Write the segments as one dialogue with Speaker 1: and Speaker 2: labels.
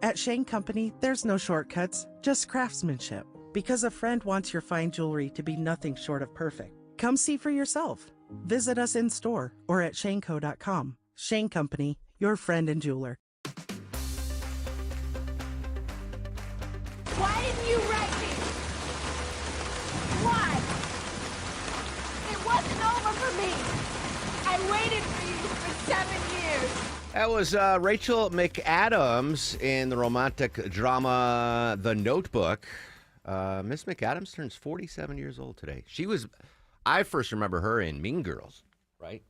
Speaker 1: At Shane Company, there's no shortcuts, just craftsmanship. Because a friend wants your fine jewelry to be nothing short of perfect. Come see for yourself. Visit us in store or at shaneco.com. Shane Company, your friend and jeweler.
Speaker 2: Why didn't you write me? Why? It wasn't over for me. I waited for you for 7 years.
Speaker 3: That was Rachel McAdams in the romantic drama The Notebook. Miss McAdams turns 47 years old today. I first remember her in Mean Girls, right?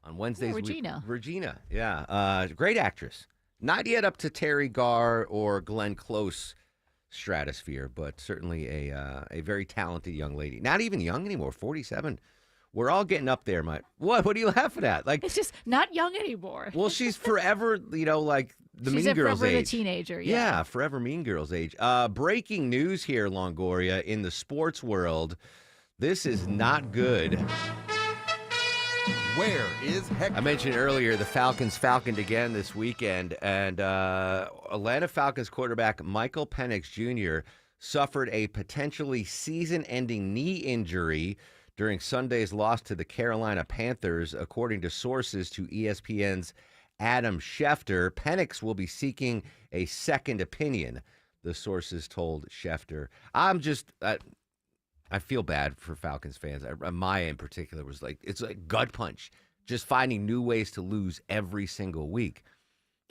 Speaker 3: On Wednesdays.
Speaker 4: Regina.
Speaker 3: Regina, yeah. Great actress. Not yet up to Terry Garr or Glenn Close stratosphere, but certainly a very talented young lady. Not even young anymore, 47. We're all getting up there, What are you laughing at? Like,
Speaker 4: It's just not young anymore.
Speaker 3: well, she's forever, like the
Speaker 4: She's
Speaker 3: Mean Girls
Speaker 4: forever
Speaker 3: age.
Speaker 4: the teenager.
Speaker 3: Yeah, forever Mean Girls age. Breaking news here, Longoria, in the sports world. This is not good.
Speaker 5: Where is Hector?
Speaker 3: I mentioned earlier the Falcons falconed again this weekend, and Atlanta Falcons quarterback Michael Penix Jr. suffered a potentially season-ending knee injury during Sunday's loss to the Carolina Panthers, according to sources to ESPN's Adam Schefter. Penix will be seeking a second opinion, the sources told Schefter. I feel bad for Falcons fans. Maya in particular was it's like gut punch, just finding new ways to lose every single week.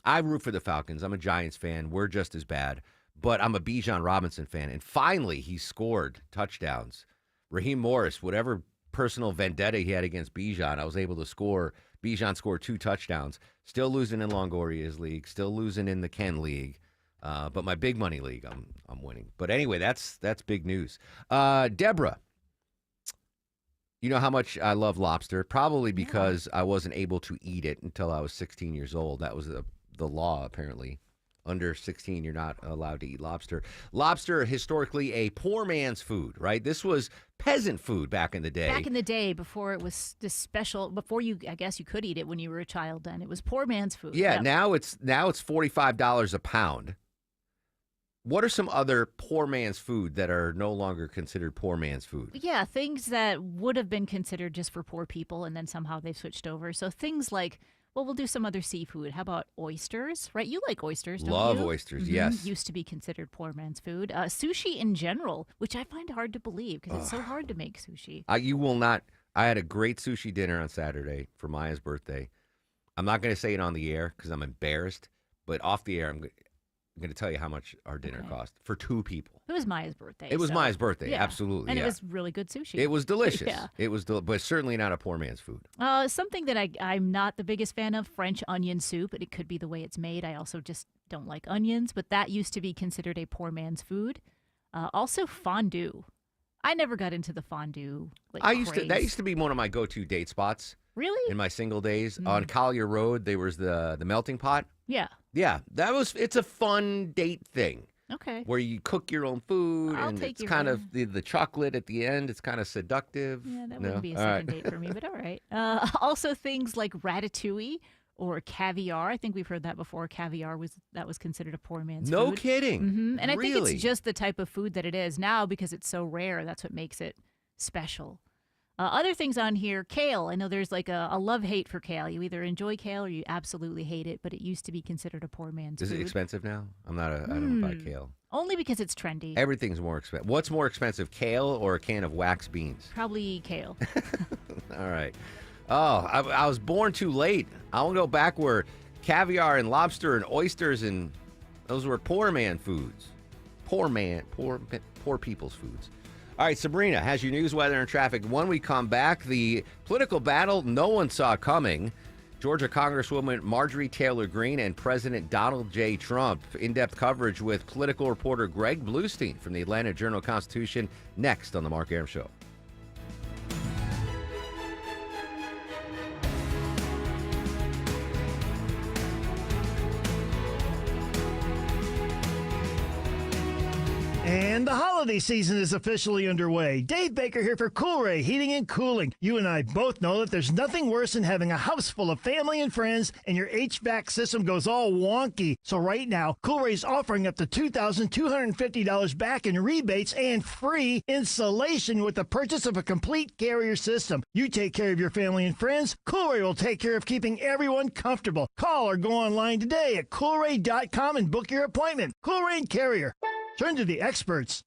Speaker 3: I root for the Falcons. I'm a Giants fan. We're just as bad. But I'm a Bijan Robinson fan. And finally, he scored touchdowns. Raheem Morris, whatever personal vendetta he had against Bijan, I was able to score. Bijan scored 2 touchdowns. Still losing in Longoria's league. Still losing in the Ken League. But my big money league, I'm winning. But anyway, that's big news. Deborah, you know how much I love lobster? Probably because I wasn't able to eat it until I was 16 years old. That was the law, apparently. Under 16, you're not allowed to eat lobster. Lobster, historically a poor man's food, right? This was peasant food back in the day.
Speaker 4: Back in the day, before it was this special, before you could eat it when you were a child. Then it was poor man's food.
Speaker 3: Yeah,
Speaker 4: Yep.
Speaker 3: now it's $45 a pound. What are some other poor man's food that are no longer considered poor man's food?
Speaker 4: Yeah, things that would have been considered just for poor people, and then somehow they've switched over. So things like, well, we'll do some other seafood. How about oysters, right? You like oysters, don't you?
Speaker 3: Love oysters, yes.
Speaker 4: Used to be considered poor man's food. Sushi in general, which I find hard to believe because it's so hard to make sushi.
Speaker 3: You will not. I had a great sushi dinner on Saturday for Maya's birthday. I'm not going to say it on the air because I'm embarrassed, but off the air, I'm going to tell you how much our dinner cost for 2 people.
Speaker 4: It was Maya's birthday.
Speaker 3: It was
Speaker 4: so-
Speaker 3: Maya's birthday,
Speaker 4: yeah.
Speaker 3: absolutely.
Speaker 4: And
Speaker 3: yeah.
Speaker 4: it was really good sushi.
Speaker 3: It was delicious.
Speaker 4: Yeah.
Speaker 3: It was, but certainly not a poor man's food.
Speaker 4: Something that I'm not the biggest fan of, French onion soup, but it could be the way it's made. I also just don't like onions, but that used to be considered a poor man's food. Also fondue. I never got into the fondue.
Speaker 3: That used to be one of my go-to date spots.
Speaker 4: Really?
Speaker 3: In my single days on Collier Road, there was the melting pot.
Speaker 4: Yeah.
Speaker 3: Yeah, it's a fun date thing.
Speaker 4: Okay.
Speaker 3: Where you cook your own food,
Speaker 4: I'll
Speaker 3: and
Speaker 4: take
Speaker 3: it's
Speaker 4: your
Speaker 3: kind
Speaker 4: word.
Speaker 3: of the chocolate at the end. It's kind of seductive.
Speaker 4: Yeah, that
Speaker 3: No?
Speaker 4: wouldn't be a
Speaker 3: All
Speaker 4: second
Speaker 3: right.
Speaker 4: date for me, but all right. Also things like ratatouille or caviar. I think we've heard that before. Caviar was considered a poor man's
Speaker 3: No
Speaker 4: food.
Speaker 3: kidding.
Speaker 4: And I think
Speaker 3: Really?
Speaker 4: it's just the type of food that it is now because it's so rare. That's what makes it special. Other things on here, kale. I know there's like a love-hate for kale. You either enjoy kale or you absolutely hate it, but it used to be considered a poor man's
Speaker 3: Is
Speaker 4: food.
Speaker 3: it expensive now? I don't buy kale.
Speaker 4: Only because it's trendy.
Speaker 3: Everything's more expensive. What's more expensive, kale or a can of wax beans?
Speaker 4: Probably kale.
Speaker 3: All right. Oh, I was born too late. I want to go back where caviar and lobster and oysters and those were poor man foods. Poor people's foods. All right, Sabrina has your news, weather, and traffic. When we come back, the political battle no one saw coming. Georgia Congresswoman Marjorie Taylor Greene and President Donald J. Trump. In-depth coverage with political reporter Greg Bluestein from the Atlanta Journal-Constitution next on The Mark Arum Show.
Speaker 5: And the holiday season is officially underway. Dave Baker here for Coolray Heating and Cooling. You and I both know that there's nothing worse than having a house full of family and friends and your HVAC system goes all wonky. So right now, Coolray's offering up to $2,250 back in rebates and free installation with the purchase of a complete Carrier system. You take care of your family and friends, Coolray will take care of keeping everyone comfortable. Call or go online today at Coolray.com and book your appointment. Coolray and Carrier. Turn to the experts.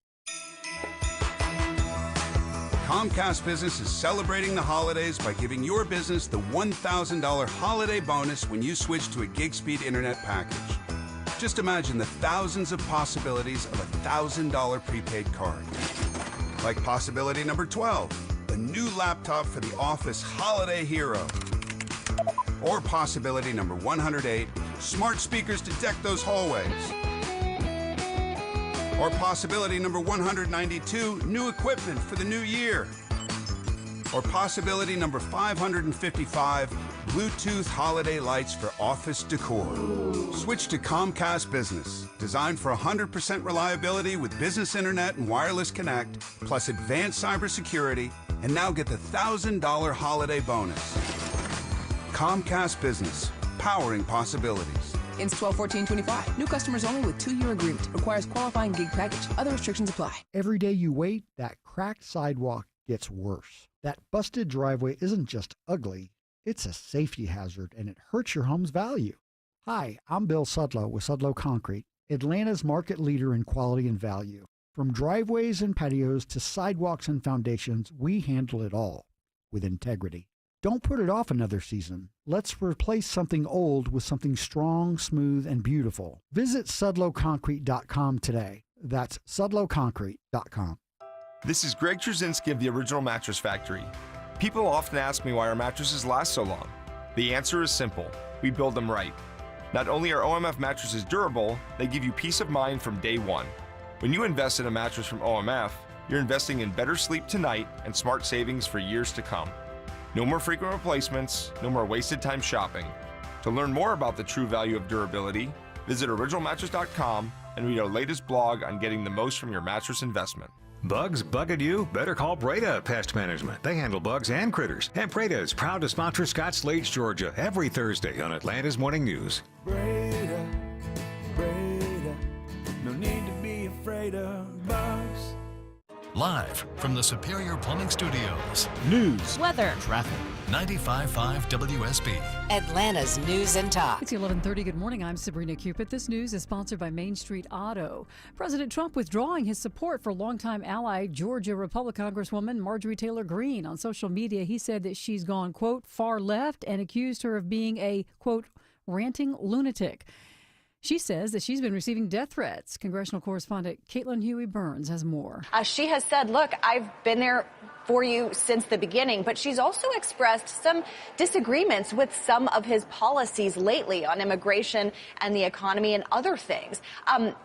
Speaker 6: Comcast Business is celebrating the holidays by giving your business the $1,000 holiday bonus when you switch to a gig speed internet package. Just imagine the thousands of possibilities of a $1,000 prepaid card. Like possibility number 12, a new laptop for the office holiday hero. Or possibility number 108, smart speakers to deck those hallways. Or possibility number 192, new equipment for the new year. Or possibility number 555, Bluetooth holiday lights for office decor. Switch to Comcast Business, designed for 100% reliability with business internet and wireless connect, plus advanced cybersecurity, and now get the $1,000 holiday bonus. Comcast Business, powering possibilities.
Speaker 7: Ends 12/14/25. New customers only with 2-year agreement. Requires qualifying gig package. Other restrictions apply.
Speaker 8: Every day you wait, that cracked sidewalk gets worse. That busted driveway isn't just ugly, it's a safety hazard and it hurts your home's value. Hi, I'm Bill Sudlow with Sudlow Concrete, Atlanta's market leader in quality and value. From driveways and patios to sidewalks and foundations, we handle it all with integrity. Don't put it off another season. Let's replace something old with something strong, smooth, and beautiful. Visit SudlowConcrete.com today. That's SudlowConcrete.com.
Speaker 9: This is Greg Trzynski of the Original Mattress Factory. People often ask me why our mattresses last so long. The answer is simple. We build them right. Not only are OMF mattresses durable, they give you peace of mind from day one. When you invest in a mattress from OMF, you're investing in better sleep tonight and smart savings for years to come. No more frequent replacements, no more wasted time shopping. To learn more about the true value of durability, visit originalmattress.com and read our latest blog on getting the most from your mattress investment.
Speaker 10: Bugs bugging you? Better call Breda Pest Management. They handle bugs and critters. And Breda is proud to sponsor Scott Slades, Georgia, every Thursday on Atlanta's Morning News.
Speaker 11: Breda, Breda, no need to be afraid of bugs.
Speaker 12: Live from the Superior Plumbing Studios.
Speaker 13: News,
Speaker 12: weather, traffic. 95.5 WSB.
Speaker 14: Atlanta's News and Talk.
Speaker 15: It's 11:30. Good morning. I'm Sabrina Cupid. This news is sponsored by Main Street Auto. President Trump withdrawing his support for longtime ally Georgia Republican Congresswoman Marjorie Taylor Greene. On social media, he said that she's gone, quote, far left and accused her of being a, quote, ranting lunatic. She says that she's been receiving death threats. Congressional correspondent Caitlin Huey Burns has more.
Speaker 16: She has said, look, I've been there for you since the beginning, but she's also expressed some disagreements with some of his policies lately on immigration and the economy and other things.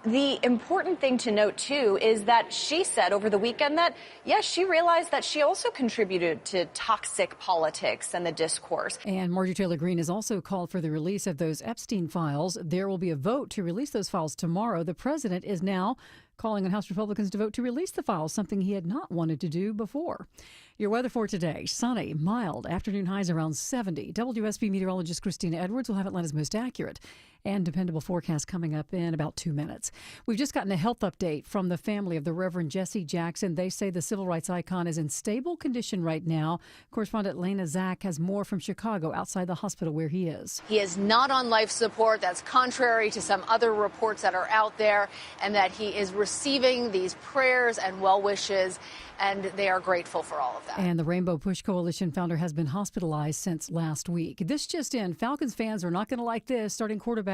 Speaker 16: The important thing to note, too, is that she said over the weekend that, yes, she realized that she also contributed to toxic politics and the discourse.
Speaker 15: And Marjorie Taylor Greene has also called for the release of those Epstein files. There will be a vote to release those files tomorrow. The president is now calling on House Republicans to vote to release the files, something he had not wanted to do before. Your weather for today, sunny, mild, afternoon highs around 70. WSB meteorologist Christina Edwards will have Atlanta's most accurate and dependable forecast coming up in about 2 minutes. We've just gotten a health update from the family of the Reverend Jesse Jackson. They say the civil rights icon is in stable condition right now. Correspondent Lena Zach has more from Chicago outside the hospital where he is.
Speaker 17: He is not on life support. That's contrary to some other reports that are out there, and that he is receiving these prayers and well wishes, and they are grateful for all of that.
Speaker 15: And the Rainbow Push Coalition founder has been hospitalized since last week. This just in, Falcons fans are not going to like this. Starting quarterback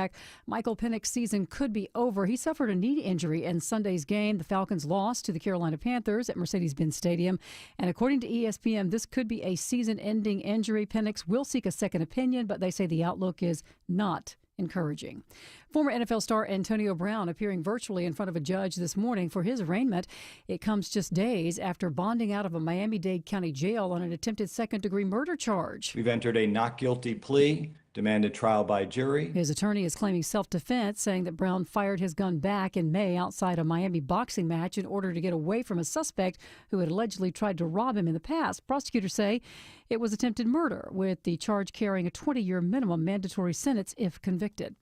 Speaker 15: Michael Penix's season could be over. He suffered a knee injury in Sunday's game. The Falcons lost to the Carolina Panthers at Mercedes-Benz Stadium. And according to ESPN, this could be a season-ending injury. Penix will seek a second opinion, but they say the outlook is not encouraging. Former NFL star Antonio Brown appearing virtually in front of a judge this morning for his arraignment. It comes just days after bonding out of a Miami-Dade County jail on an attempted second-degree murder charge.
Speaker 18: We've entered a not guilty plea
Speaker 13: demanded trial by jury.
Speaker 15: His attorney is claiming self-defense, saying that Brown fired his gun back in May outside a Miami boxing match in order to get away from a suspect who had allegedly tried to rob him in the past. Prosecutors say it was attempted murder, with the charge carrying a 20-year minimum mandatory sentence if convicted.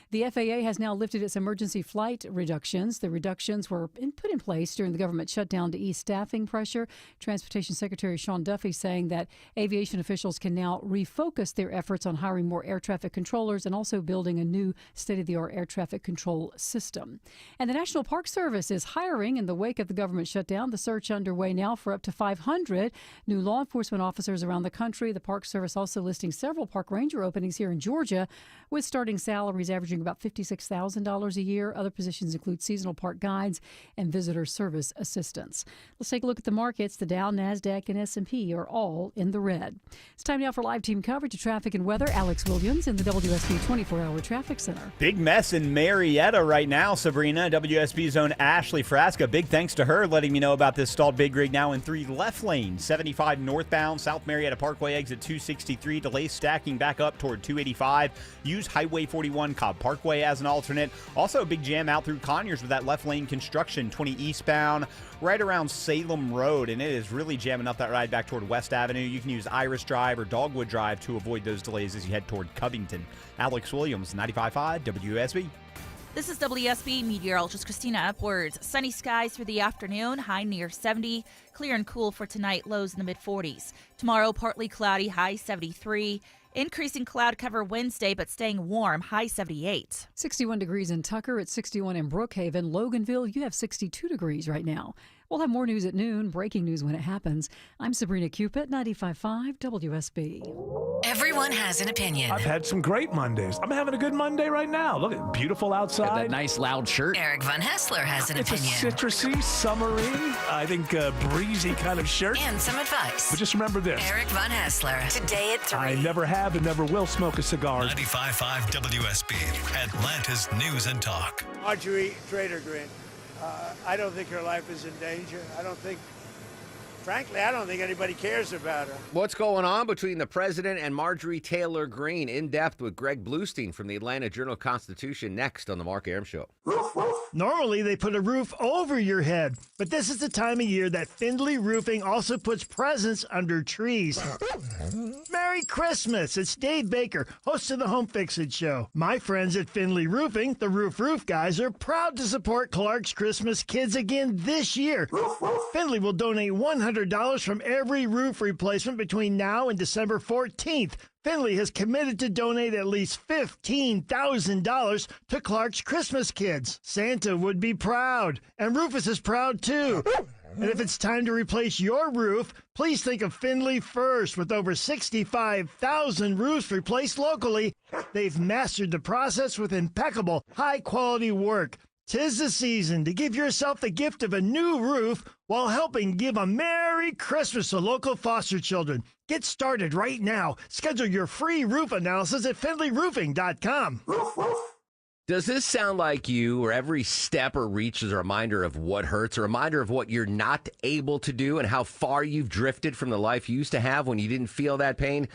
Speaker 15: The FAA has now lifted its emergency flight reductions. The reductions were put in place during the government shutdown to ease staffing pressure. Transportation Secretary Sean Duffy saying that aviation officials can now refocus their efforts on hiring more air traffic controllers and also building a new state-of-the-art air traffic control system. And the National Park Service is hiring in the wake of the government shutdown. The search underway now for up to 500 new law enforcement officers around the country. The Park Service also listing several park ranger openings here in Georgia, with starting salaries averaging about $56,000 a year. Other positions include seasonal park guides and visitor service assistants. Let's take a look at the markets. The Dow, NASDAQ, and S&P are all in the red. It's time now for live team coverage of traffic and weather. Alex Williams in the WSB 24-hour traffic center.
Speaker 18: Big mess in Marietta right now, Sabrina. WSB's own Ashley Frasca. Big thanks to her letting me know about this stalled big rig now in 3 left lanes. 75 northbound, South Marietta Parkway exit 263. Delays stacking back up toward 285. Use Highway 41 Cobb Parkway as an alternate. Also a big jam out through Conyers with that left lane construction, 20 eastbound, right around Salem Road, and it is really jamming up that ride back toward West Avenue. You can use Iris Drive or Dogwood Drive to avoid those delays as you head toward Covington. Alex Williams, 95.5 WSB.
Speaker 19: This is WSB meteorologist Christina Upwards. Sunny skies through the afternoon, high near 70. Clear and cool for tonight, lows in the mid-40s. Tomorrow, partly cloudy, high 73. Increasing cloud cover Wednesday, but staying warm, high 78.
Speaker 15: 61 degrees in Tucker, at 61 in Brookhaven. Loganville, you have 62 degrees right now. We'll have more news at noon, breaking news when it happens. I'm Sabrina Cupid, 95.5 WSB.
Speaker 14: Everyone has an opinion.
Speaker 20: I've had some great Mondays. I'm having a good Monday right now. Look, it's beautiful outside.
Speaker 21: That nice loud shirt.
Speaker 14: Eric Von Hessler has an opinion.
Speaker 20: It's a citrusy, summery, I think breezy kind of shirt.
Speaker 14: And some advice.
Speaker 20: But just remember this.
Speaker 14: Eric Von Hessler, today at 3.
Speaker 20: I never have and never will smoke a cigar.
Speaker 12: 95.5 WSB, Atlanta's News and Talk.
Speaker 22: Marjorie Trader Green. I don't think her life is in danger. Frankly, I don't think anybody cares about her.
Speaker 3: What's going on between the president and Marjorie Taylor Greene? In depth with Greg Bluestein from the Atlanta Journal-Constitution next on the Mark Arum Show.
Speaker 5: Normally, they put a roof over your head, but this is the time of year that Findlay Roofing also puts presents under trees. Merry Christmas! It's Dave Baker, host of the Home Fix-It Show. My friends at Findlay Roofing, the Roof guys, are proud to support Clark's Christmas Kids again this year. Findlay will donate $100 from every roof replacement between now and December 14th. Findlay has committed to donate at least $15,000 to Clark's Christmas Kids. Santa would be proud, and Rufus is proud too. And if it's time to replace your roof, please think of Findlay first. With over 65,000 roofs replaced locally, they've mastered the process with impeccable, high-quality work. 'Tis the season to give yourself the gift of a new roof while helping give a Merry Christmas to local foster children. Get started right now. Schedule your free roof analysis at FindlayRoofing.com.
Speaker 3: Does this sound like you, where every step or reach is a reminder of what hurts, a reminder of what you're not able to do and how far you've drifted from the life you used to have when you didn't feel that pain?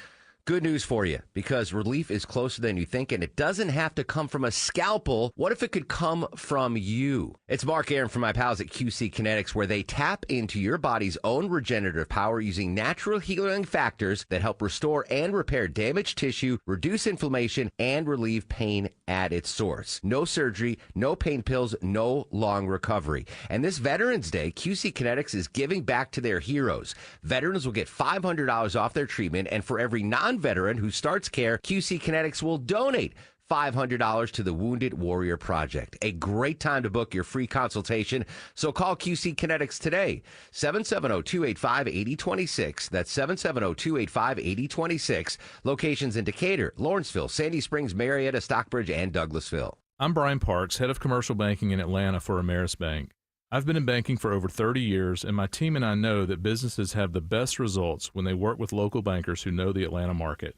Speaker 3: Good news for you, because relief is closer than you think, and it doesn't have to come from a scalpel. What if it could come from you? It's Mark Arum from my pals at QC Kinetics, where they tap into your body's own regenerative power using natural healing factors that help restore and repair damaged tissue, reduce inflammation, and relieve pain at its source. No surgery, no pain pills, no long recovery. And this Veterans Day, QC Kinetics is giving back to their heroes. Veterans will get $500 off their treatment, and for every non-veteran who starts care, QC Kinetics will donate $500 to the Wounded Warrior Project. A great time to book your free consultation. So call QC Kinetics today. 770-285-8026. That's 770-285-8026. Locations in Decatur, Lawrenceville, Sandy Springs, Marietta, Stockbridge, and Douglasville.
Speaker 23: I'm Brian Parks, head of commercial banking in Atlanta for Ameris Bank. I've been in banking for over 30 years, and my team and I know that businesses have the best results when they work with local bankers who know the Atlanta market.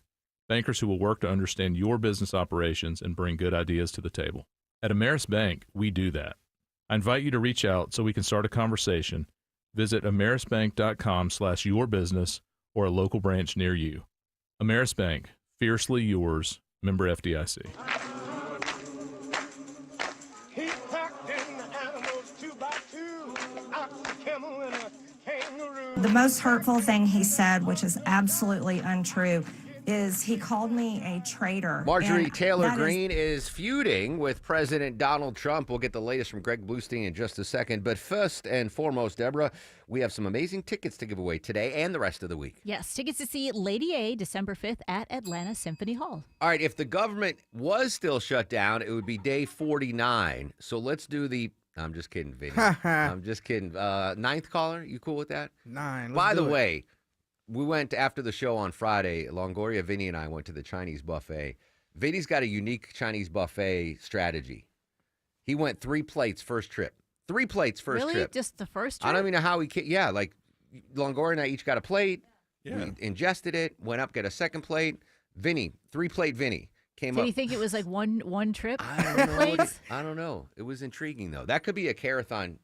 Speaker 23: Bankers who will work to understand your business operations and bring good ideas to the table. At Ameris Bank, we do that. I invite you to reach out so we can start a conversation. Visit amerisbank.com/yourbusiness or a local branch near you. Ameris Bank, fiercely yours Member FDIC.
Speaker 11: He packed in the animals 2 by 2, ox, a camel, and a kangaroo.
Speaker 1: The most hurtful thing he said, which is absolutely untrue, is he called me a traitor.
Speaker 3: Marjorie
Speaker 1: And
Speaker 3: Taylor
Speaker 1: that is-
Speaker 3: Greene is feuding with President Donald Trump. We'll get the latest from Greg Bluestein in just a second. But first and foremost, Deborah, we have some amazing tickets to give away today and the rest of the week.
Speaker 4: Yes, tickets to see Lady A December 5th at Atlanta Symphony Hall.
Speaker 3: All right, if the government was still shut down, it would be day 49. So let's do the... I'm just kidding, Vinny. I'm just kidding. Ninth caller, you cool with that?
Speaker 13: 9.
Speaker 3: By the way, we went after the show on Friday. Longoria, Vinny, and I went to the Chinese buffet. Vinny's got a unique Chinese buffet strategy. He went 3 plates first trip. 3 plates first
Speaker 4: really?
Speaker 3: trip.
Speaker 4: Just the first trip?
Speaker 3: I don't even know how he... Yeah, like Longoria and I each got a plate.
Speaker 13: Yeah.
Speaker 3: We ingested it, went up, get a second plate. Vinny, 3-plate Vinny. Came
Speaker 4: Did
Speaker 3: up.
Speaker 4: you think it was like one trip?
Speaker 3: I don't know.
Speaker 4: Plates?
Speaker 3: I don't know. It was intriguing, though. That could be a Carathon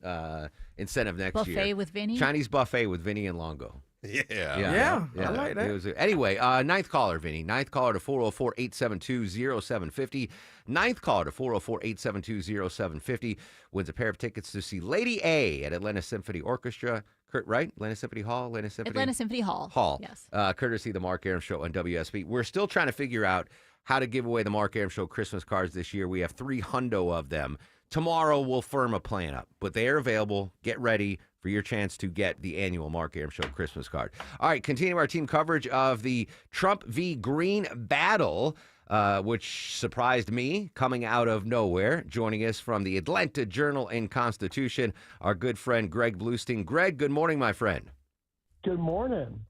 Speaker 3: incentive next year.
Speaker 4: Buffet with Vinny?
Speaker 3: Chinese buffet with Vinny and Longo.
Speaker 13: Yeah, I like that.
Speaker 3: It was anyway, ninth caller, Vinny. Ninth caller to 404-872-0750. Ninth caller to 404-872-0750 wins a pair of tickets to see Lady A at Atlanta Symphony Orchestra. Right? Atlanta Symphony Hall? Atlanta Symphony
Speaker 4: Hall.
Speaker 3: Yes. Courtesy of the Mark Aram Show on WSB. We're still trying to figure out how to give away the Mark Aram Show Christmas cards this year. We have 3 hundo of them. Tomorrow we'll firm a plan up, but they are available. Get ready for your chance to get the annual Mark Aram Show Christmas card. All right, continue our team coverage of the Trump v. Green battle, which surprised me coming out of nowhere. Joining us from the Atlanta Journal and Constitution, our good friend Greg Bluestein. Greg, good morning, my friend.
Speaker 21: Good morning.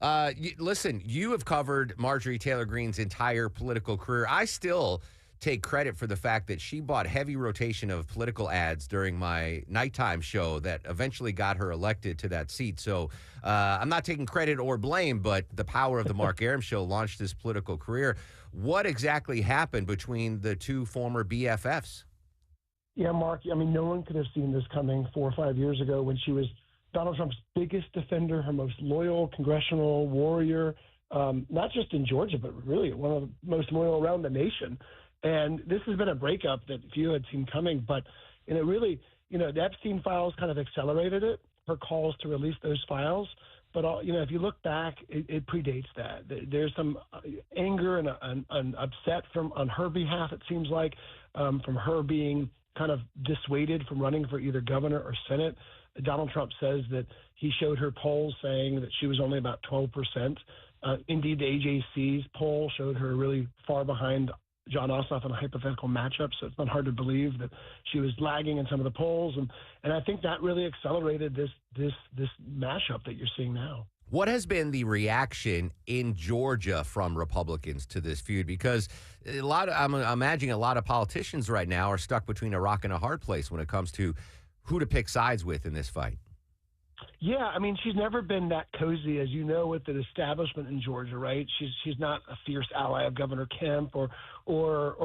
Speaker 3: Listen, you have covered Marjorie Taylor Greene's entire political career. I still take credit for the fact that she bought heavy rotation of political ads during my nighttime show that eventually got her elected to that seat. So I'm not taking credit or blame, but the power of the Mark Aram Show launched this political career. What exactly happened between the two former BFFs?
Speaker 21: Yeah, Mark, I mean, no one could have seen this coming 4 or 5 years ago when she was Donald Trump's biggest defender, her most loyal congressional warrior, not just in Georgia, but really one of the most loyal around the nation. And this has been a breakup that few had seen coming, but really, the Epstein files kind of accelerated it, her calls to release those files. But, if you look back, it predates that. There's some anger and upset on her behalf, it seems like, from her being kind of dissuaded from running for either governor or Senate. Donald Trump says that he showed her polls saying that she was only about 12%. Indeed, the AJC's poll showed her really far behind John Ossoff in a hypothetical matchup, so it's not hard to believe that she was lagging in some of the polls, and I think that really accelerated this mashup that you're seeing now.
Speaker 3: What has been the reaction in Georgia from Republicans to this feud? Because I'm imagining a lot of politicians right now are stuck between a rock and a hard place when it comes to who to pick sides with in this fight.
Speaker 21: Yeah, I mean, she's never been that cozy, as you know, with the establishment in Georgia, right? She's not a fierce ally of Governor Kemp or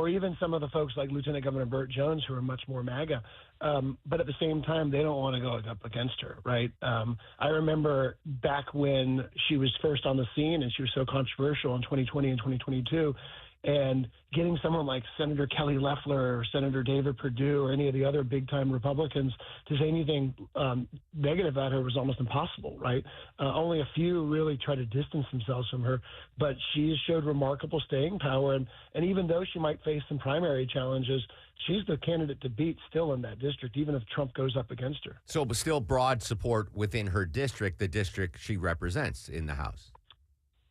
Speaker 21: even some of the folks like Lieutenant Governor Burt Jones, who are much more MAGA. But at the same time, they don't want to go up against her, right? I remember back when she was first on the scene and she was so controversial in 2020 and 2022, and getting someone like Senator Kelly Loeffler or Senator David Perdue or any of the other big-time Republicans to say anything negative about her was almost impossible, right? Only a few really try to distance themselves from her, but she has showed remarkable staying power. And even though she might face some primary challenges, she's the candidate to beat still in that district, even if Trump goes up against her.
Speaker 3: So, but still broad support within her district, the district she represents in the House.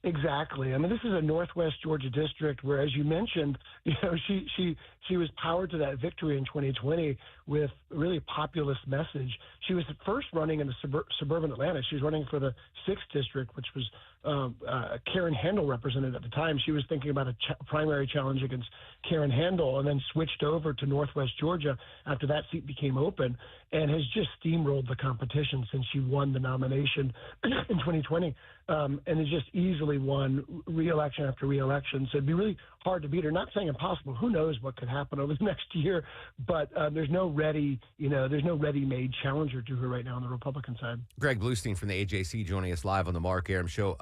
Speaker 21: Exactly. I mean, this is a Northwest Georgia district where, as you mentioned, she was powered to that victory in 2020 with a really populist message. She was at first running in the suburban Atlanta. She was running for the 6th district, which was Karen Handel represented at the time. She was thinking about a primary challenge against Karen Handel, and then switched over to Northwest Georgia after that seat became open, and has just steamrolled the competition since she won the nomination in 2020, and has just easily won re-election after re-election. So it'd be really hard to beat her. Not saying impossible. Who knows what could happen over the next year? But there's no ready-made challenger to her right now on the Republican side.
Speaker 3: Greg Bluestein from the AJC joining us live on the Mark Aram Show.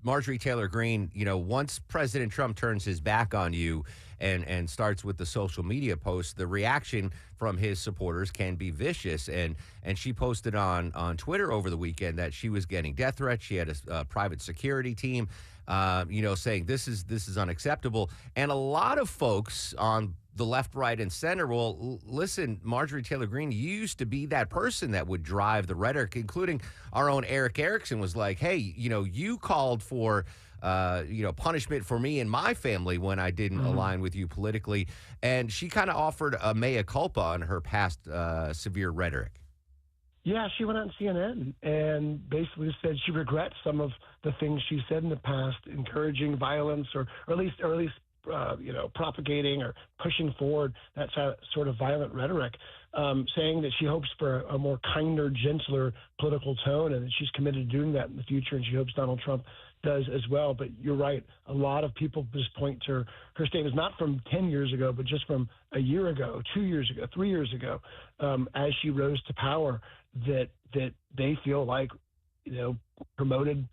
Speaker 3: Marjorie Taylor Greene, once President Trump turns his back on you and starts with the social media posts, the reaction from his supporters can be vicious. And she posted on Twitter over the weekend that she was getting death threats. She had a private security team, saying this is unacceptable. And a lot of folks on the left, right, and center, well, listen, Marjorie Taylor Greene, you used to be that person that would drive the rhetoric, including our own Eric Erickson was like, hey, you called for punishment for me and my family when I didn't align with you politically. And she kind of offered a mea culpa on her past severe rhetoric.
Speaker 21: Yeah, she went on CNN and basically said she regrets some of the things she said in the past, encouraging violence or at least propagating or pushing forward that sort of violent rhetoric, saying that she hopes for a more kinder, gentler political tone, and that she's committed to doing that in the future, and she hopes Donald Trump does as well. But you're right. A lot of people just point to her statements, not from 10 years ago, but just from a year ago, 2 years ago, 3 years ago, as she rose to power, that they feel like, promoted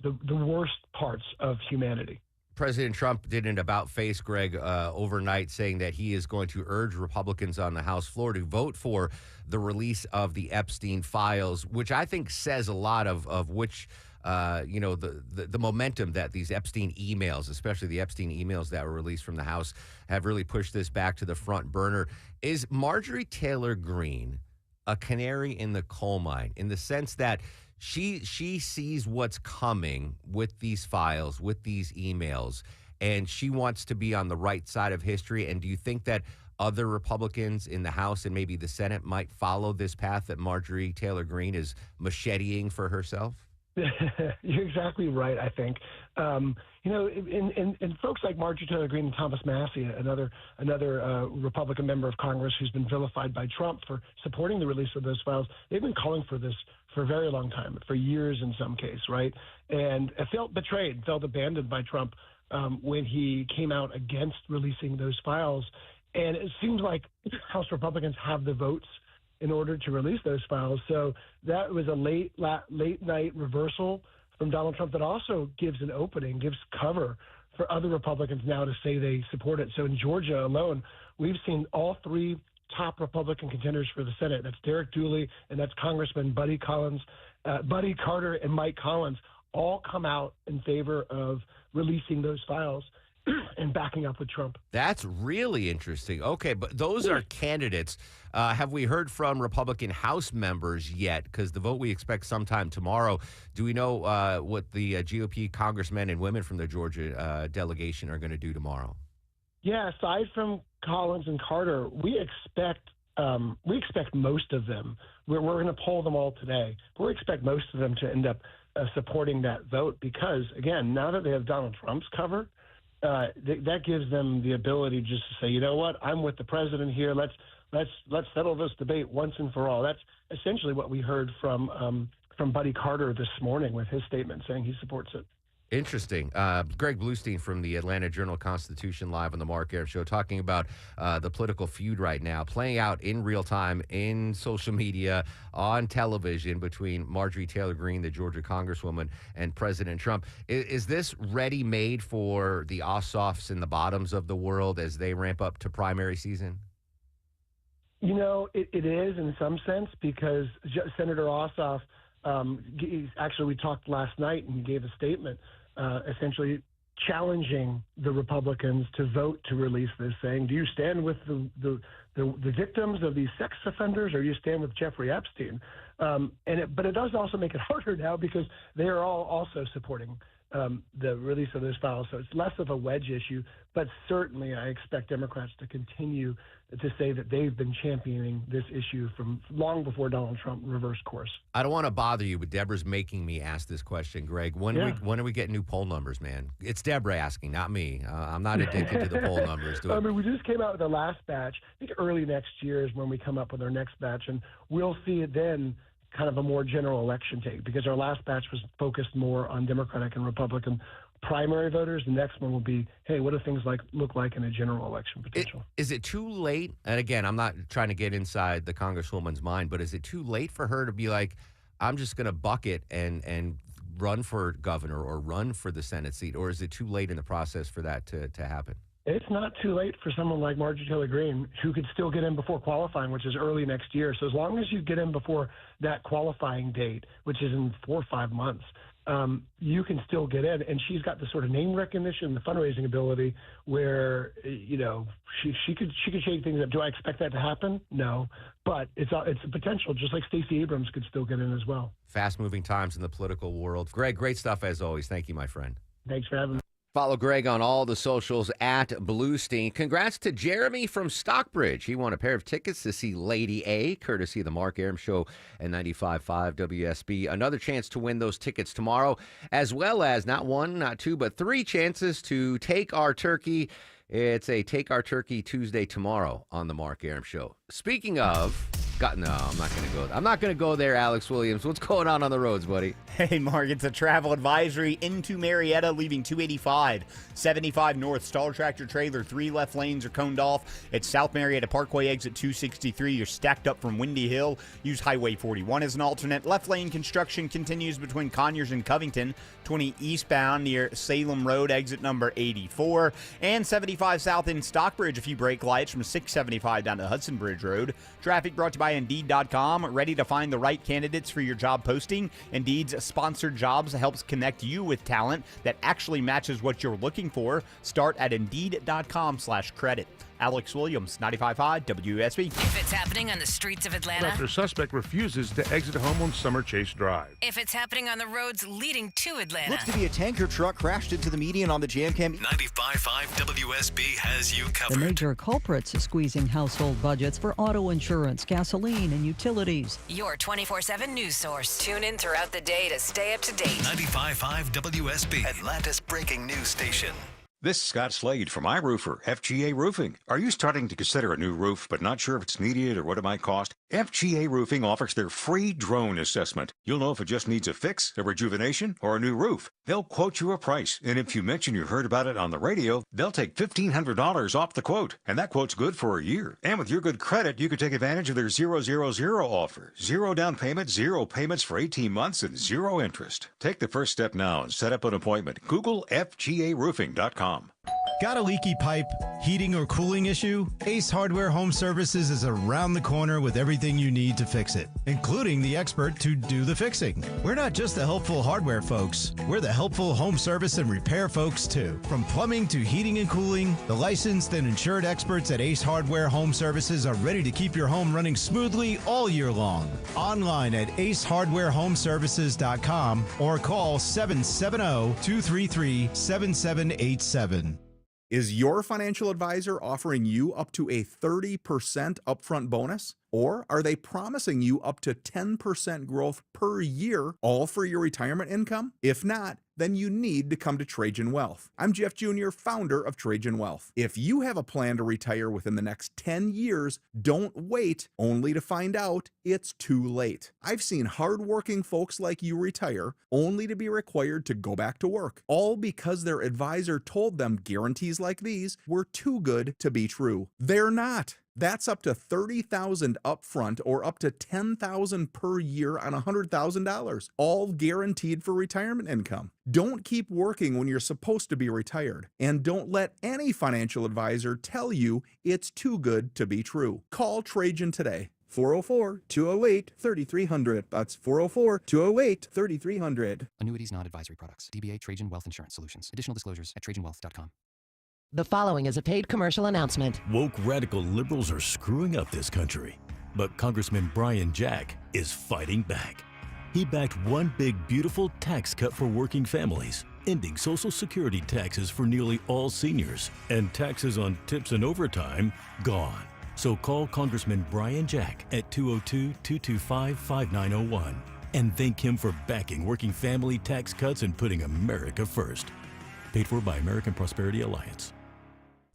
Speaker 21: the worst parts of humanity.
Speaker 3: President Trump did an about-face, Greg, overnight, saying that he is going to urge Republicans on the House floor to vote for the release of the Epstein files, which I think says a lot of which, the momentum that these Epstein emails, especially the Epstein emails that were released from the House, have really pushed this back to the front burner. Is Marjorie Taylor Greene a canary in the coal mine in the sense that she sees what's coming with these files, with these emails, and she wants to be on the right side of history? And do you think that other Republicans in the House and maybe the Senate might follow this path that Marjorie Taylor Greene is macheteing for herself?
Speaker 21: You're exactly right, I think. And folks like Marjorie Taylor Greene and Thomas Massie, another Republican member of Congress who's been vilified by Trump for supporting the release of those files, they've been calling for this for a very long time, for years in some case, right? And felt betrayed, felt abandoned by Trump when he came out against releasing those files. And it seems like House Republicans have the votes in order to release those files. So that was a late night reversal from Donald Trump that also gives an opening, gives cover for other Republicans now to say they support it. So in Georgia alone, we've seen all three top Republican contenders for the Senate. That's Derek Dooley, and that's Congressman Buddy Carter and Mike Collins, all come out in favor of releasing those files and backing up with Trump.
Speaker 3: That's really interesting. Okay, but those are candidates. Have we heard from Republican House members yet? Because the vote we expect sometime tomorrow. Do we know what the GOP congressmen and women from the Georgia delegation are going to do tomorrow?
Speaker 21: Yeah, aside from Collins and Carter, we expect most of them. We're going to poll them all today. But we expect most of them to end up supporting that vote because, again, now that they have Donald Trump's cover, that gives them the ability just to say, you know what, I'm with the president here. Let's settle this debate once and for all. That's essentially what we heard from Buddy Carter this morning with his statement saying he supports it.
Speaker 3: Interesting. Greg Bluestein from the Atlanta Journal-Constitution live on the Mark Arum Show talking about the political feud right now playing out in real time in social media, on television between Marjorie Taylor Greene, the Georgia Congresswoman, and President Trump. Is this ready-made for the Ossoffs and the Bottoms of the world as they ramp up to primary season?
Speaker 21: You know, it is in some sense because Senator Ossoff, actually we talked last night and he gave a statement essentially challenging the Republicans to vote to release this, saying, do you stand with the victims of these sex offenders or do you stand with Jeffrey Epstein? But it does also make it harder now because they are all also supporting the release of those files. So it's less of a wedge issue, but certainly I expect Democrats to continue to say that they've been championing this issue from long before Donald Trump reversed course.
Speaker 3: I don't want to bother you, but Deborah's making me ask this question, Greg. When are we getting new poll numbers, man? It's Deborah asking, not me. I'm not addicted to the poll numbers.
Speaker 21: I mean, we just came out with the last batch. I think early next year is when we come up with our next batch, and we'll see it then kind of a more general election take because our last batch was focused more on Democratic and Republican primary voters. The next one will be, hey, what do things look like in a general election potential?
Speaker 3: Is it too late? And again, I'm not trying to get inside the Congresswoman's mind, but is it too late for her to be like, I'm just going to buck it and run for governor or run for the Senate seat, or is it too late in the process for that to happen?
Speaker 21: It's not too late for someone like Marjorie Taylor Greene, who could still get in before qualifying, which is early next year. So as long as you get in before that qualifying date, which is in 4 or 5 months, you can still get in. And she's got the sort of name recognition, the fundraising ability where, she could shake things up. Do I expect that to happen? No. But it's a potential, just like Stacey Abrams could still get in as well.
Speaker 3: Fast-moving times in the political world. Greg, great stuff as always. Thank you, my friend.
Speaker 21: Thanks for having me.
Speaker 3: Follow Greg on all the socials at Bluestein. Congrats to Jeremy from Stockbridge. He won a pair of tickets to see Lady A, courtesy of the Mark Arum Show and 95.5 WSB. Another chance to win those tickets tomorrow, as well as not 1, not 2, but 3 chances to take our turkey. It's a Take Our Turkey Tuesday tomorrow on the Mark Arum Show. Speaking of, I'm not going to go. I'm not going to go there, Alex Williams. What's going on the roads, buddy?
Speaker 18: Hey, Mark, it's a travel advisory into Marietta, leaving 285, 75 north. Stall tractor trailer, 3 left lanes are coned off. It's South Marietta Parkway, exit 263. You're stacked up from Windy Hill. Use Highway 41 as an alternate. Left lane construction continues between Conyers and Covington. 20 eastbound near Salem Road, exit number 84. And 75 south in Stockbridge, a few brake lights from 675 down to Hudson Bridge Road. Traffic brought to you by Indeed.com. Ready to find the right candidates for your job posting? Indeed's sponsored jobs helps connect you with talent that actually matches what you're looking for. Start at Indeed.com/credit. Alex Williams, 95.5 WSB.
Speaker 14: If it's happening on the streets of Atlanta.
Speaker 13: After suspect refuses to exit home on Summer Chase Drive.
Speaker 14: If it's happening on the roads leading to Atlanta.
Speaker 2: Looks to be a tanker truck crashed into the median on the Jam Cam.
Speaker 12: 95.5 WSB has you covered.
Speaker 6: The major culprits squeezing household budgets for auto insurance, gasoline, and utilities.
Speaker 14: Your 24/7 news source. Tune in throughout the day to stay up to date.
Speaker 12: 95.5 WSB, Atlanta's breaking news station.
Speaker 10: This is Scott Slade from iRoofer, FGA Roofing. Are you starting to consider a new roof but not sure if it's needed or what it might cost? FGA Roofing offers their free drone assessment. You'll know if it just needs a fix, a rejuvenation, or a new roof. They'll quote you a price, and if you mention you heard about it on the radio, they'll take $1,500 off the quote, and that quote's good for a year. And with your good credit, you could take advantage of their 000 offer. 0 down payment, 0 payments for 18 months, and 0 interest. Take the first step now and set up an appointment. Google FGARoofing.com.
Speaker 7: Got a leaky pipe, heating, or cooling issue? Ace Hardware Home Services is around the corner with everything you need to fix it, including the expert to do the fixing. We're not just the helpful hardware folks, we're the helpful home service and repair folks too. From plumbing to heating and cooling, the licensed and insured experts at Ace Hardware Home Services are ready to keep your home running smoothly all year long. Online at acehardwarehomeservices.com or call 770-233-7787.
Speaker 24: Is your financial advisor offering you up to a 30% upfront bonus? Or are they promising you up to 10% growth per year, all for your retirement income? If not, then you need to come to Trajan Wealth. I'm Jeff Jr., founder of Trajan Wealth. If you have a plan to retire within the next 10 years, don't wait only to find out it's too late. I've seen hardworking folks like you retire only to be required to go back to work, all because their advisor told them guarantees like these were too good to be true. They're not. That's up to $30,000 upfront or up to $10,000 per year on $100,000, all guaranteed for retirement income. Don't keep working when you're supposed to be retired, and don't let any financial advisor tell you it's too good to be true. Call Trajan today. 404-208-3300. That's 404-208-3300.
Speaker 25: Annuities, non-advisory products. DBA Trajan Wealth Insurance Solutions. Additional disclosures at TrajanWealth.com.
Speaker 26: The following is a paid commercial announcement.
Speaker 27: Woke radical liberals are screwing up this country, but Congressman Brian Jack is fighting back. He backed one big, beautiful tax cut for working families, ending Social Security taxes for nearly all seniors, and taxes on tips and overtime gone. So call Congressman Brian Jack at 202-225-5901 and thank him for backing working family tax cuts and putting America first. Paid for by American Prosperity Alliance.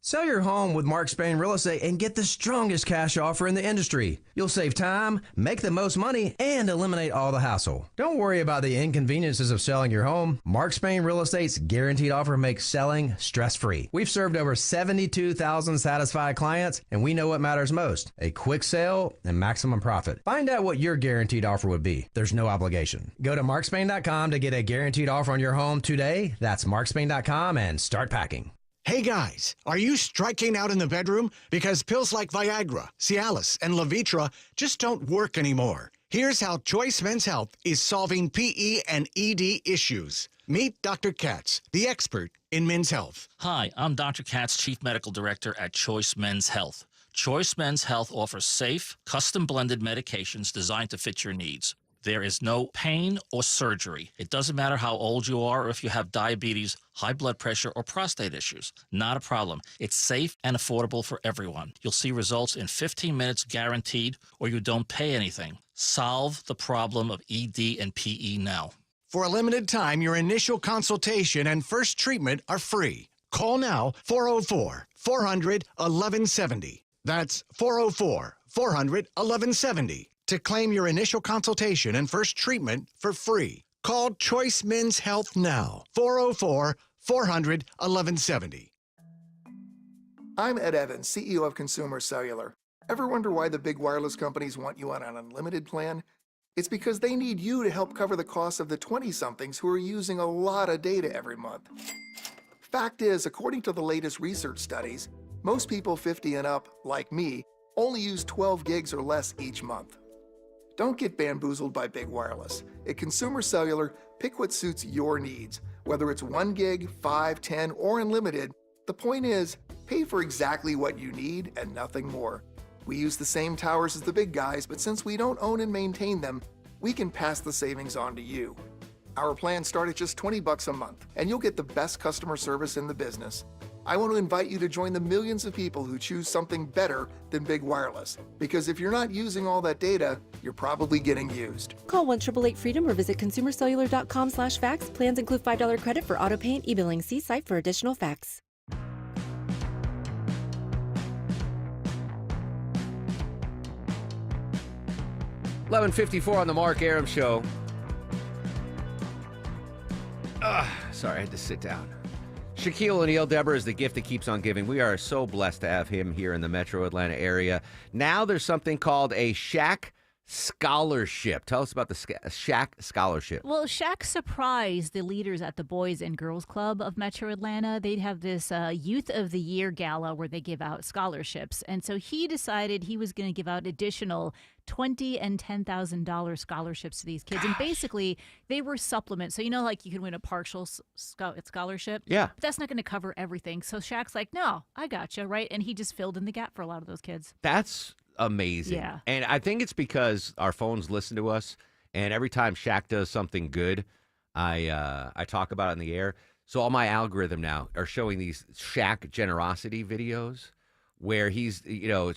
Speaker 8: Sell your home with Mark Spain Real Estate and get the strongest cash offer in the industry. You'll save time, make the most money, and eliminate all the hassle. Don't worry about the inconveniences of selling your home. Mark Spain Real Estate's guaranteed offer makes selling stress-free. We've served over 72,000 satisfied clients, and we know what matters most: a quick sale and maximum profit. Find out what your guaranteed offer would be. There's no obligation. Go to markspain.com to get a guaranteed offer on your home today. That's markspain.com and start packing.
Speaker 9: Hey guys, are you striking out in the bedroom? Because pills like Viagra, Cialis, and Levitra just don't work anymore. Here's how Choice Men's Health is solving PE and ED issues. Meet Dr. Katz, the expert in men's health.
Speaker 15: Hi, I'm Dr. Katz, Chief Medical Director at Choice Men's Health. Choice Men's Health offers safe, custom-blended medications designed to fit your needs. There is no pain or surgery. It doesn't matter how old you are or if you have diabetes, high blood pressure, or prostate issues. Not a problem. It's safe and affordable for everyone. You'll see results in 15 minutes guaranteed, or you don't pay anything. Solve the problem of ED and PE now.
Speaker 9: For a limited time, your initial consultation and first treatment are free. Call now, 404-400-1170. That's 404-400-1170. To claim your initial consultation and first treatment for free. Call Choice Men's Health now. 404-400-1170.
Speaker 16: I'm Ed Evans, CEO of Consumer Cellular. Ever wonder why the big wireless companies want you on an unlimited plan? It's because they need you to help cover the cost of the 20-somethings who are using a lot of data every month. Fact is, according to the latest research studies, most people 50 and up, like me, only use 12 gigs or less each month. Don't get bamboozled by big wireless. At Consumer Cellular, pick what suits your needs. Whether it's 1 gig, 5, 10, or unlimited, the point is, pay for exactly what you need and nothing more. We use the same towers as the big guys, but since we don't own and maintain them, we can pass the savings on to you. Our plans start at just $20 a month, and you'll get the best customer service in the business. I want to invite you to join the millions of people who choose something better than big wireless. Because if you're not using all that data, you're probably getting used.
Speaker 17: Call 1-888-FREEDOM or visit consumercellular.com/facts. Plans include $5 credit for auto pay and e-billing. See site for additional facts.
Speaker 3: $11:54 on the Mark Arum Show. Sorry, I had to sit down. Shaquille O'Neal, Deborah, is the gift that keeps on giving. We are so blessed to have him here in the metro Atlanta area. Now there's something called a Shaq Scholarship. Tell us about the Shaq Scholarship.
Speaker 4: Well, Shaq surprised the leaders at the Boys and Girls Club of Metro Atlanta. They'd have this Youth of the Year gala where they give out scholarships. And so he decided he was going to give out additional $20,000 and $10,000 scholarships to these kids. And basically, they were supplements. So, you know, like you can win a partial scholarship.
Speaker 3: Yeah.
Speaker 4: But that's not going to cover everything. So Shaq's like, no, I gotcha, right? And he just filled in the gap for a lot of those kids.
Speaker 3: That's amazing.
Speaker 4: Yeah.
Speaker 3: And I think it's because our phones listen to us, and every time Shaq does something good, I talk about it in the air. So all my algorithm now are showing these Shaq generosity videos where he's, you know,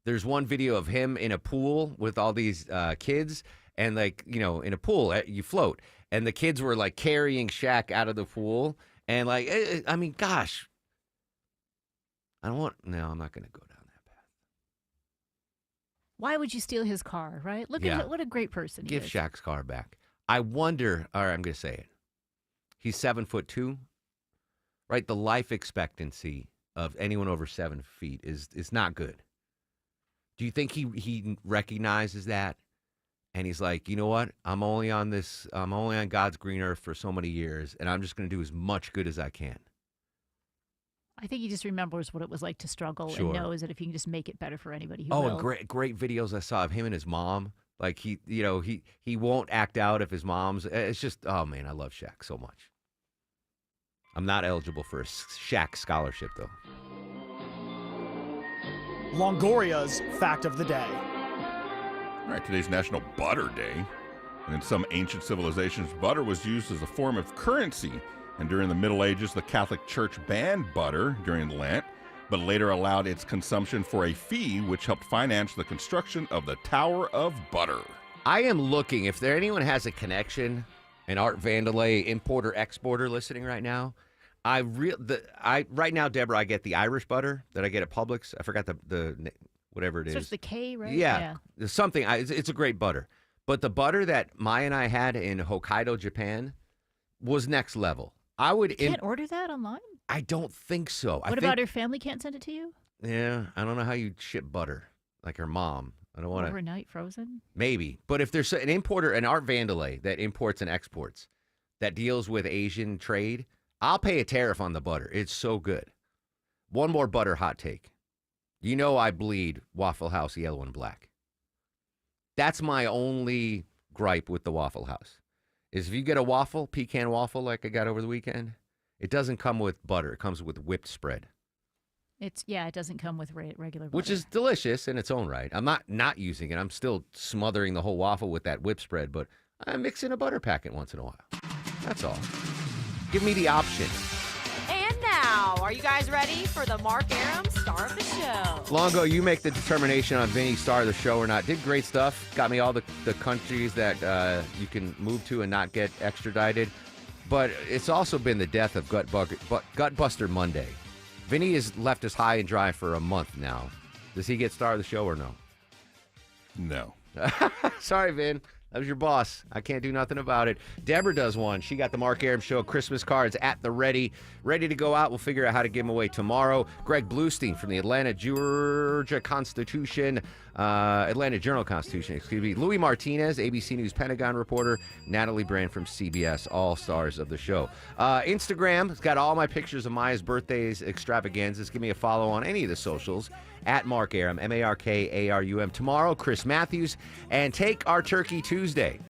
Speaker 3: there's one video of him in a pool with all these kids, and like, you know, in a pool you float, and the kids were like carrying Shaq out of the pool, and like, I mean, gosh, I'm not going to go down.
Speaker 4: Why would you steal his car, right? Look
Speaker 3: Yeah.
Speaker 4: at what a great person he
Speaker 3: Give
Speaker 4: is.
Speaker 3: Shaq's car back. I wonder, all right, I'm going to say it. He's 7'2", right? The life expectancy of anyone over 7 feet is not good. Do you think he recognizes that? And he's like, you know what? I'm only on God's green earth for so many years, and I'm just going to do as much good as I can.
Speaker 4: I think he just remembers what it was like to struggle
Speaker 3: Sure.
Speaker 4: and knows that if you can just make it better for anybody, he
Speaker 3: Oh,
Speaker 4: will.
Speaker 3: and great videos I saw of him and his mom. Like he won't act out if his mom's. It's just, oh man, I love Shaq so much. I'm not eligible for a Shaq scholarship though.
Speaker 19: Longoria's fact of the day.
Speaker 13: All right, today's National Butter Day. And in some ancient civilizations, butter was used as a form of currency. And during the Middle Ages, the Catholic Church banned butter during Lent, but later allowed its consumption for a fee, which helped finance the construction of the Tower of Butter.
Speaker 3: I am looking, if anyone has a connection, an Art Vandelay importer-exporter listening right now, Right now, Deborah, I get the Irish butter that I get at Publix. I forgot the whatever it is.
Speaker 4: Starts with the K, right?
Speaker 3: Yeah. There's something. It's a great butter. But the butter that Maya and I had in Hokkaido, Japan, was next level.
Speaker 4: You can't order that online?
Speaker 3: I don't think so.
Speaker 4: What about her family can't send it to you?
Speaker 3: Yeah, I don't know how you ship butter like her mom. I don't want to.
Speaker 4: Overnight frozen?
Speaker 3: Maybe. But if there's an importer, an Art Vandelay that imports and exports, that deals with Asian trade, I'll pay a tariff on the butter. It's so good. One more butter hot take. You know I bleed Waffle House yellow and black. That's my only gripe with the Waffle House. Is if you get a waffle, pecan waffle like I got over the weekend, it doesn't come with butter. It comes with whipped spread.
Speaker 4: It doesn't come with regular butter.
Speaker 3: Which is delicious in its own right. I'm not using it. I'm still smothering the whole waffle with that whipped spread, but I mix in a butter packet once in a while. That's all. Give me the option.
Speaker 1: And now, are you guys ready for the Mark Arum Star of the Show?
Speaker 3: Longo, you make the determination on Vinny Star of the Show or not. Did great stuff. Got me all the countries that you can move to and not get extradited. But it's also been the death of Gutbuster Monday. Vinny has left us high and dry for a month now. Does he get Star of the Show or no?
Speaker 13: No.
Speaker 3: Sorry, Vin. That was your boss. I can't do nothing about it. Deborah does one. She got the Mark Arum Show Christmas cards at the ready to go out. We'll figure out how to give them away tomorrow. Greg Bluestein from the Atlanta Journal Constitution, excuse me. Louis Martinez, ABC News Pentagon reporter. Natalie Brand from CBS, all stars of the show. Instagram has got all my pictures of Maya's birthdays extravaganzas. Give me a follow on any of the socials. At Mark Arum, MarkArum. Tomorrow, Chris Matthews. And take our Turkey Tuesday.